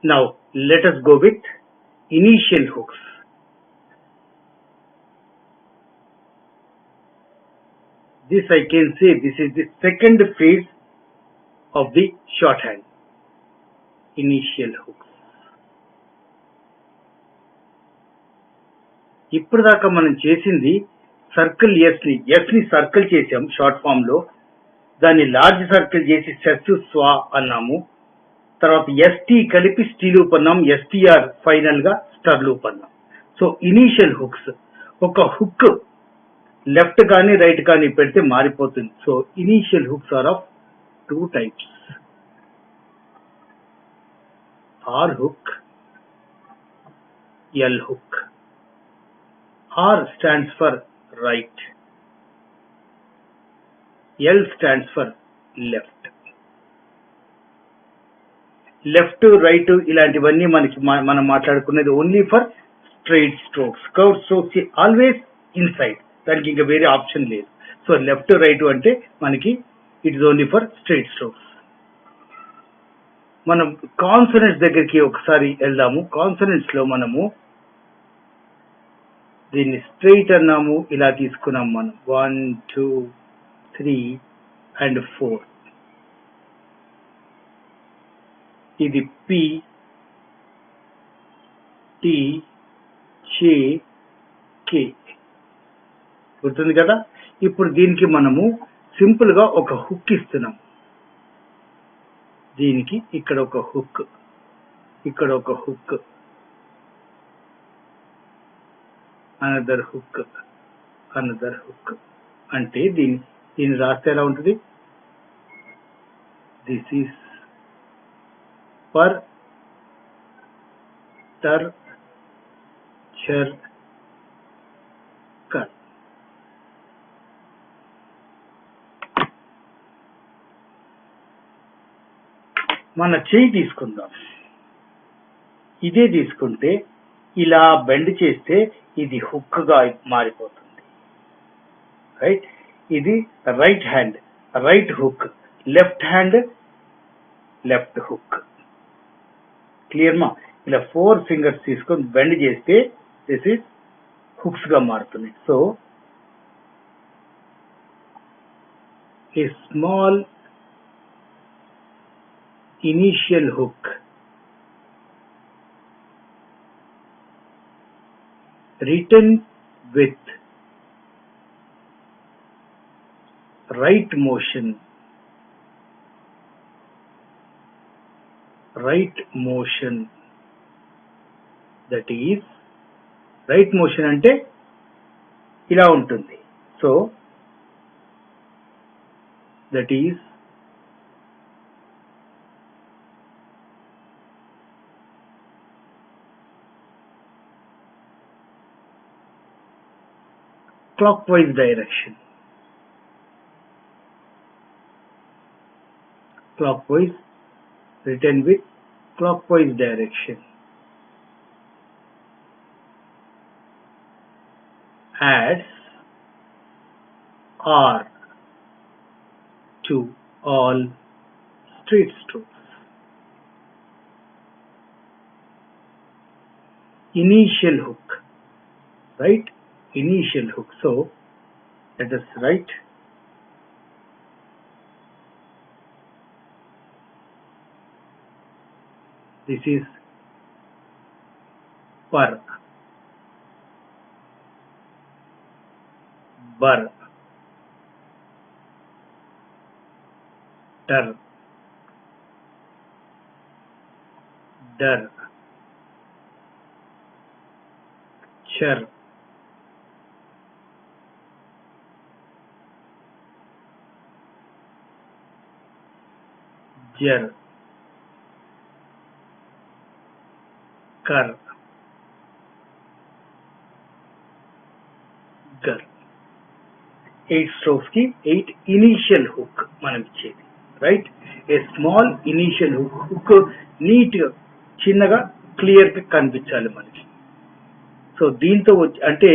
Now let us go with initial hooks. This I can say this is the second phase of the shorthand. Initial hooks. ఇప్పుడు దాకా మనం చేసింది circle ఎస్ని circle చేసాం short form లో, దాన్ని large circle చేసి cess స్వా అన్నాము. తర్వాత ఎస్టీ కలిపి స్టీ లూప్ అన్నాం, ఎస్టీఆర్ ఫైనల్ గా స్టర్ లూప్ అన్నాం. సో ఇనీషియల్ హుక్స్, ఒక హుక్ లెఫ్ట్ కానీ రైట్ కానీ పెడితే మారిపోతుంది. So initial hooks are of two types, R hook, L hook. R stands for right, L stands for left. Left right ఇలాంటివన్నీ మనం మాట్లాడుకునేది only for straight strokes. Curve strokes always inside, దానికి ఇంకా వేరే ఆప్షన్ లేదు. సో లెఫ్ట్ రైట్ అంటే మనకి it is only for straight strokes. మనం కాన్సనెంట్స్ దగ్గరికి ఒకసారి వెళ్దాము. కాన్సనెంట్స్ లో మనము దీన్ని స్ట్రైట్ అన్నాము, ఇలా తీసుకున్నాం మనం 1 2 3 and 4. ఇది పి టి చే కే, గుర్తుంది కదా. ఇప్పుడు దీనికి మనము సింపుల్ గా ఒక హుక్ ఇస్తున్నాం. దీనికి ఇక్కడ ఒక హుక్, ఇక్కడ ఒక hook, another hook, another hook. అంటే దీన్ని రాస్తే ఎలా ఉంటుంది? దిస్ ఈస్ పర్, టర్, చర్, కర్. మన చెయ్యి తీసుకుందాం. ఇదే తీసుకుంటే ఇలా బెండ్ చేస్తే ఇది హుక్ గా మారిపోతుంది. రైట్, ఇది right hand, right hook, left hand, left hook. Clear మా? ఇలా 4 fingers తీసుకొని బెండ్ చేస్తే దిస్ ఇస్ హుక్స్ గా మారుతుంది. So a small initial hook written with right motion, that is right motion అంటే ఇలా ఉంటుంది. So that is clockwise direction. Clockwise, written with clockwise direction. Adds R to all straight strokes. Initial hook, right? Initial hook. So let us write this is par, bar, tar, dar, char, jar, kar, gar. 8 strokes ki 8 initial hook manam ichedi, right? A small initial hook neat ga chinnaga clear ga kanపించాలి మనకి. So దీంతో అంటే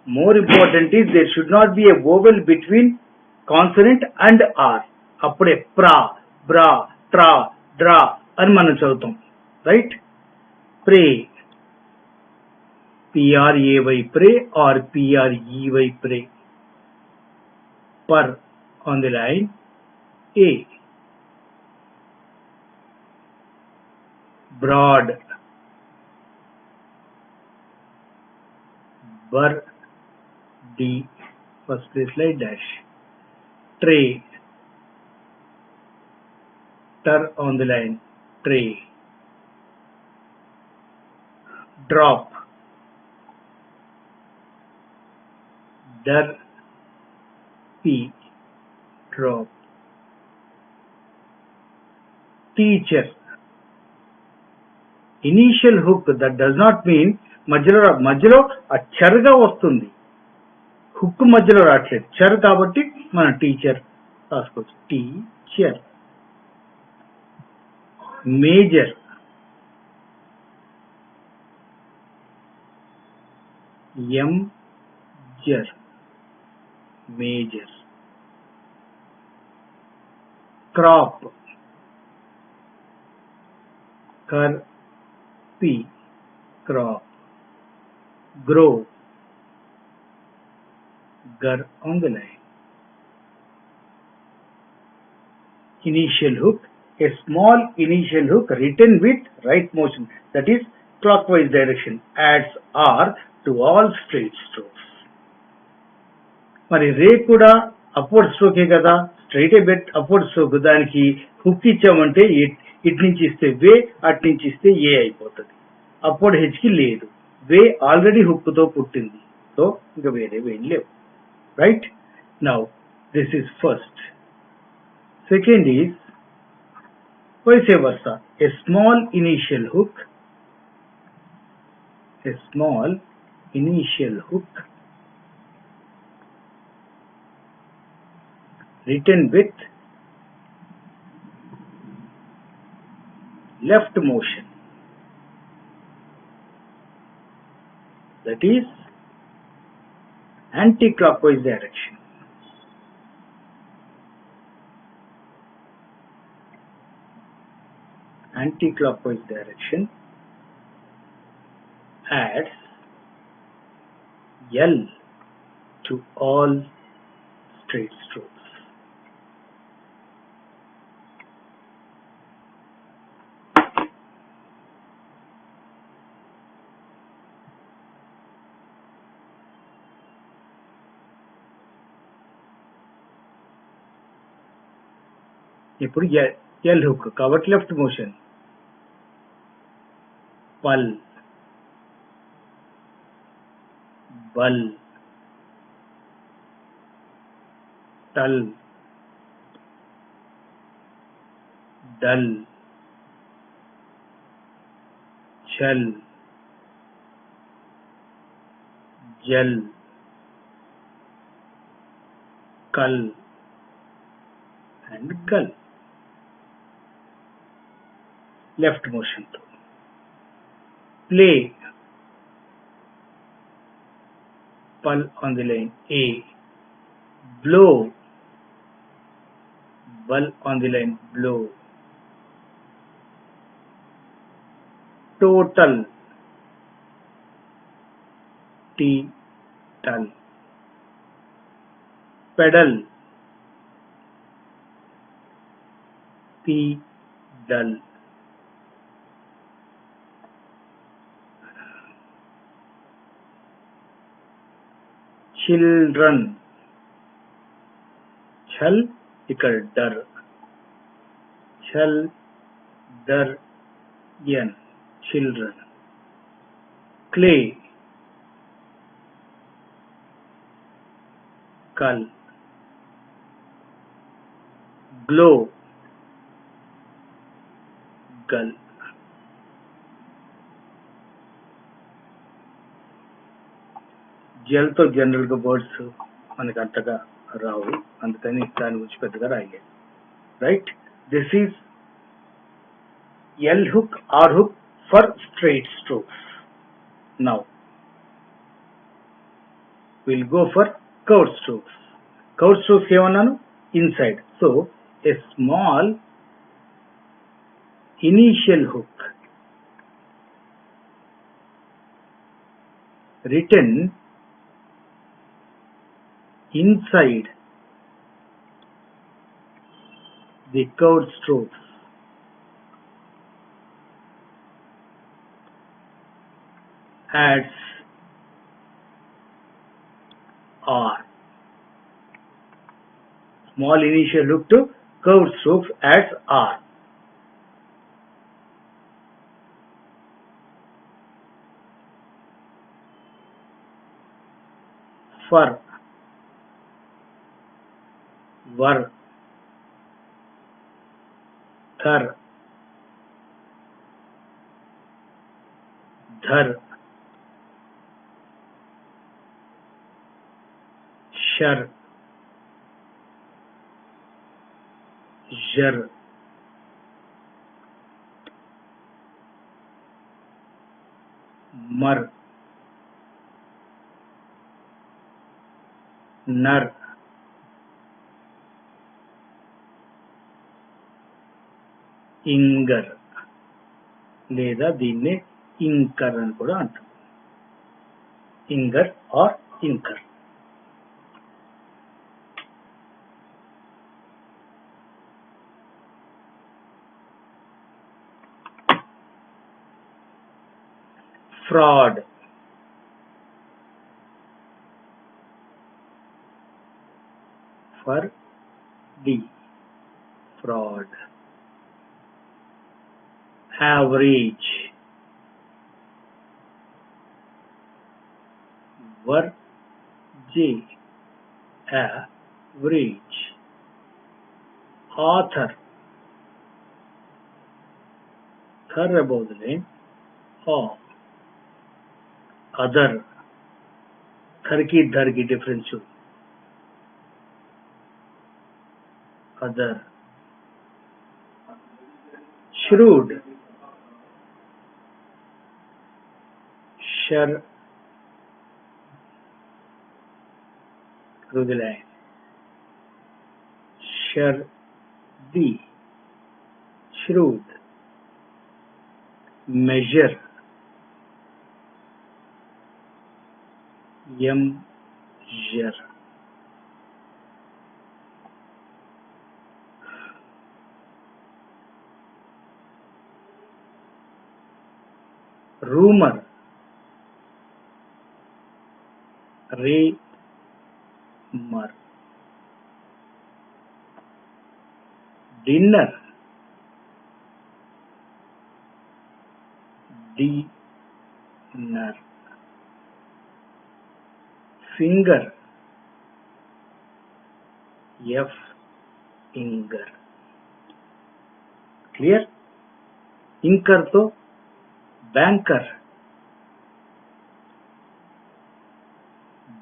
more important is there should not be a vowel between consonant and r. అప్పుడే ప్రా, బ్రా, ట్రా, draw అని మనం చదువుతాం. right? Pray, P-R-A-Y, pray, or P-R-E-Y, pray. Per on the line A. Broad, Bur, D, first place like dash. Tray, Ter on the line, tray. Drop, Dar, P, drop. Teacher, initial hook that does not mean మధ్యలో ఆ చరగా వస్తుంది, hook మధ్యలో రావట్లేదు, చర్ కాబట్టి మనం teacher రాసుకోవచ్చు. Teacher. Major, ఎంజర్, major. Crop, కర్, P, crop. Grow, Gar on the line. Initial hook, a small initial hook written with right motion, that is clockwise direction, adds R to all straight strokes. మరి రే కూడా upward స్ట్రోకే కదా, straight bet upward stroke, దానికి hook ఇచ్చామంటే ఇటు నుంచి ఇస్తే వే, అటు నుంచి ఇస్తే ఏ అయిపోతుంది. అప్వర్డ్ హెచ్కి లేదు, వే ఆల్రెడీ హుక్తో పుట్టింది, సో ఇంకా వేరే వే లేవు. Right now this is first. Second is vice versa, a small initial hook, a small initial hook written with left motion, that is anti-clockwise direction. Anti-clockwise direction adds L to all straight strokes. ఇప్పుడు L hook కాబట్టి left motion. పల్, బల్, టల్, డల్, చల్, జల్, కల్ and గల్. లెఫ్ట్ మోషన్ తో. ప్లే, పల్ ఆన్ ది లైన్ ఏ. బ్లో, బల్ on the line blow. Total, T, టల్. పెడల్, పీ, డల్. చిల్డ్రన్, ఛల్, ఇక్కడ డర్, ఛల్, డర్, ఎన్, చిల్డ్రన్. క్లే, కల్. గ్లో, గల్. జెల్తో జనరల్ గా వర్డ్స్ మనకి అంతగా రావు, అందుకని దాని గురించి పెద్దగా రాయలేదు. Right, this is L hook, or hook for straight strokes. Now will go for curve strokes. Curve strokes ఏమన్నాను, inside. So a small initial hook written inside the curved strokes as R. Small initial hook to curved strokes as R. For, var, thar, dhar, shar, jar, mar, nar, ఇంగర్ లేదా దీన్నే ఇంకర్ అని కూడా అంటాం. ఇంగర్ or ఇంకర్. ఫ్రాడ్, ఫర్ D, fraud. Average, var j, average. Author, thar above the name, or other, thar ki dhar ki difference should, other. Shrewd, shar, through the line, shar di, shrewd. Measure, measure. Rumor, re-mer. Dinner, dinner. Finger, finger. Clear? Inker to banker,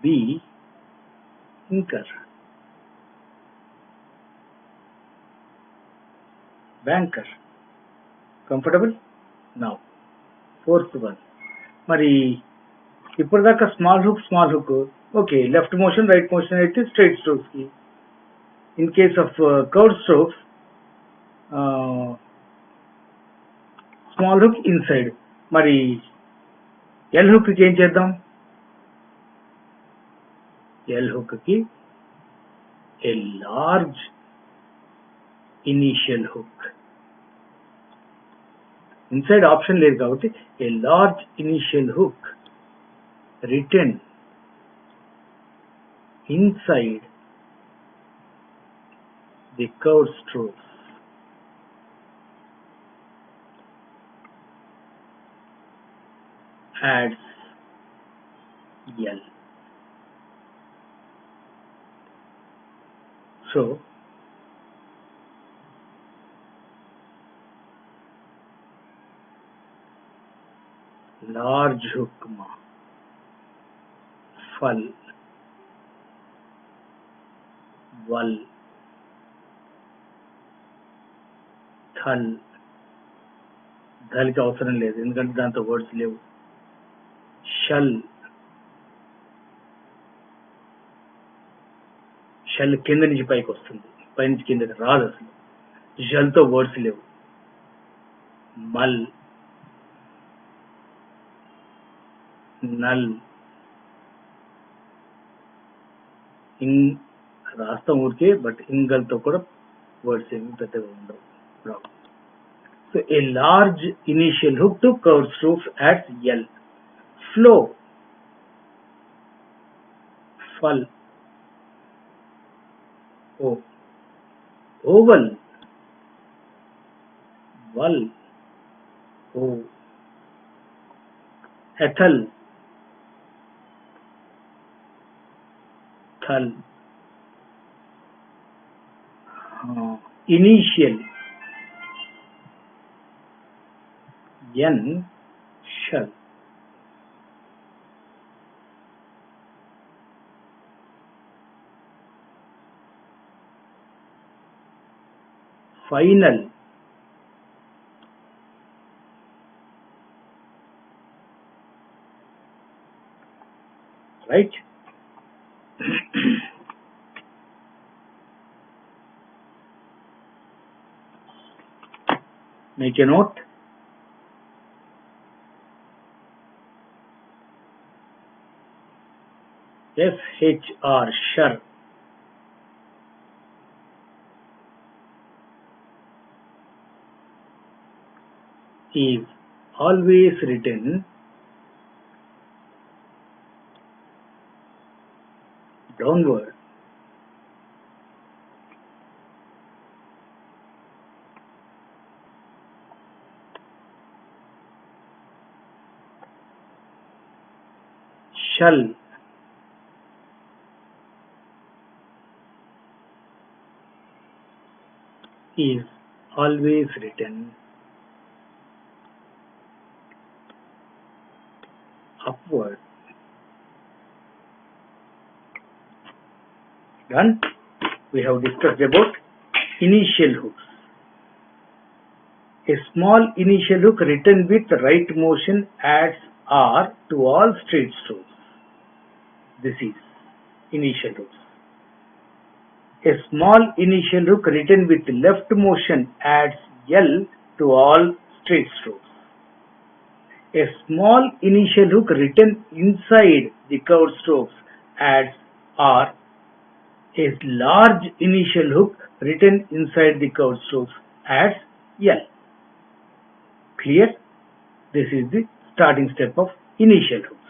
B, inker. Banker. Comfortable? Now, fourth one. మరి ఇప్పటిదాకా small hook okay, left motion right motion అయితే straight strokes కి. In case of curved strokes small hook inside. మరి L hook కి ఏం చేద్దాం? L hook కి a large initial hook. Inside option లేదు కాబట్టి a large initial hook return inside the curved strokes adds L. So, large hook ma fal, wal, thal. ధల్కి అవసరం లేదు ఎందుకంటే దాంతో వర్డ్స్ లేవు. షల్, షల్ కింద నుంచి పైకి వస్తుంది, పైనుంచి కిందకి రాదు అసలు. జల్తో వర్డ్స్ లేవు. మల్, నల్, రాస్తాం ఊరికే, బట్ ఇంగల్తో కూడా వర్డ్స్ ఏమి పెద్దగా ఉండవు. So a large initial hook to curve strokes at L. Flow, full, O. Oval, wall, O. Ethel, thal. Initial, N, shall. Final, right? Make a note. SHR, shur. Is always written downward. Shall is always written upward. Done. We have discussed about initial hooks. A small initial hook written with right motion adds R to all straight strokes. This is initial hooks. A small initial hook written with left motion adds L to all straight strokes. A small initial hook written inside the curved strokes adds R. A large initial hook written inside the curved strokes adds L. Clear? This is the starting step of initial hook.